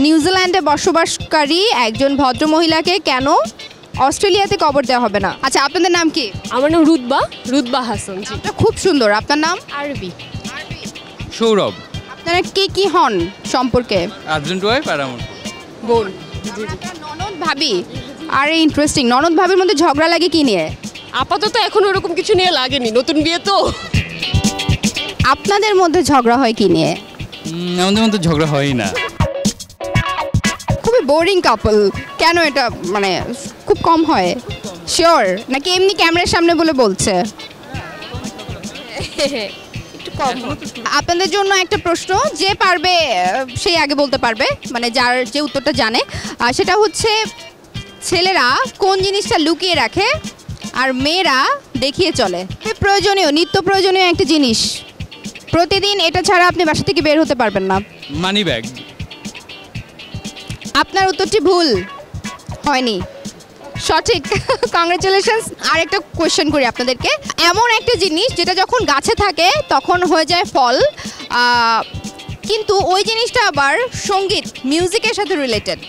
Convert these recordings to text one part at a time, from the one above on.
নিউজিল্যান্ডে বসবাসকারী একজন ভদ্রমহিলাকে কেন অস্ট্রেলিয়াতে কবর দেওয়া হবে না? আচ্ছা, আপনাদের নাম কি? আমার নাম রুতবা হাসান। এটা খুব সুন্দর। আপনার নাম? আরবি। সৌরভ। আপনারা কি হন সম্পর্কে? হাজবেন্ড ওয়াইফ আর আমার বোন। আপনার ননদ ভাবি। আরে ইন্টারেস্টিং। ননদ ভাবির মধ্যে ঝগড়া লাগে কি নিয়ে? আপাতত এখন ওরকম কিছু নিয়ে লাগেনি, নতুন বিয়ে তো। আপনাদের মধ্যে ঝগড়া হয় কি নিয়ে? আমাদের মধ্যে ঝগড়া হয়ই না। খুবই বোরিং কাপল। কেন এটা মানে খুব কম হয়? শিওর নাকি এমনি ক্যামেরার সামনে বলে বলছে? একটু কম। আপনাদের জন্য একটা প্রশ্ন, যে পারবে সেই আগে বলতে পারবে, মানে যার যে উত্তরটা জানে। সেটা হচ্ছে, ছেলেরা কোন জিনিসটা লুকিয়ে রাখে আর মেয়েরা দেখিয়ে চলে? প্রয়োজনীয়, নিত্য প্রয়োজনীয় একটা জিনিস, প্রতিদিন এটা ছাড়া আপনি বাসা থেকে বের হতে পারবেন না। Money bag. আপনার উত্তরটি ভুল হয়নি, সঠিক। কংগ্রেচুলেশনস। আরেকটা কোয়েশ্চেন করি আপনাদেরকে। এমন একটা জিনিস যেটা যখন গাছে থাকে তখন হয়ে যায় ফল, কিন্তু ওই জিনিসটা আবার সঙ্গীত, মিউজিকের সাথে রিলেটেড।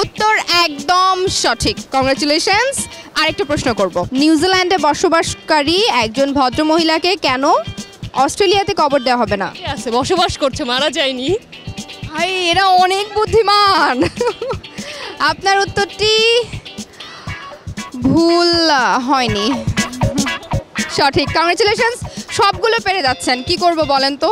উত্তর একদম সঠিক, কংগ্রেচুলেশনস। আরেকটা প্রশ্ন করব। নিউজিল্যান্ডে বসবাসকারী একজন ভদ্রমহিলাকে কেন অস্ট্রেলিয়াতে কবর দেওয়া হবে না? ঠিক আছে, বসবাস করছে, মারা যায়নি। ভাই, এরা অনেক বুদ্ধিমান। আপনার উত্তরটি ভুল হয়নি, সঠিক। কংগ্রেচুলেশনস। সবগুলো পেরে যাচ্ছেন, কি করব বলেন তো?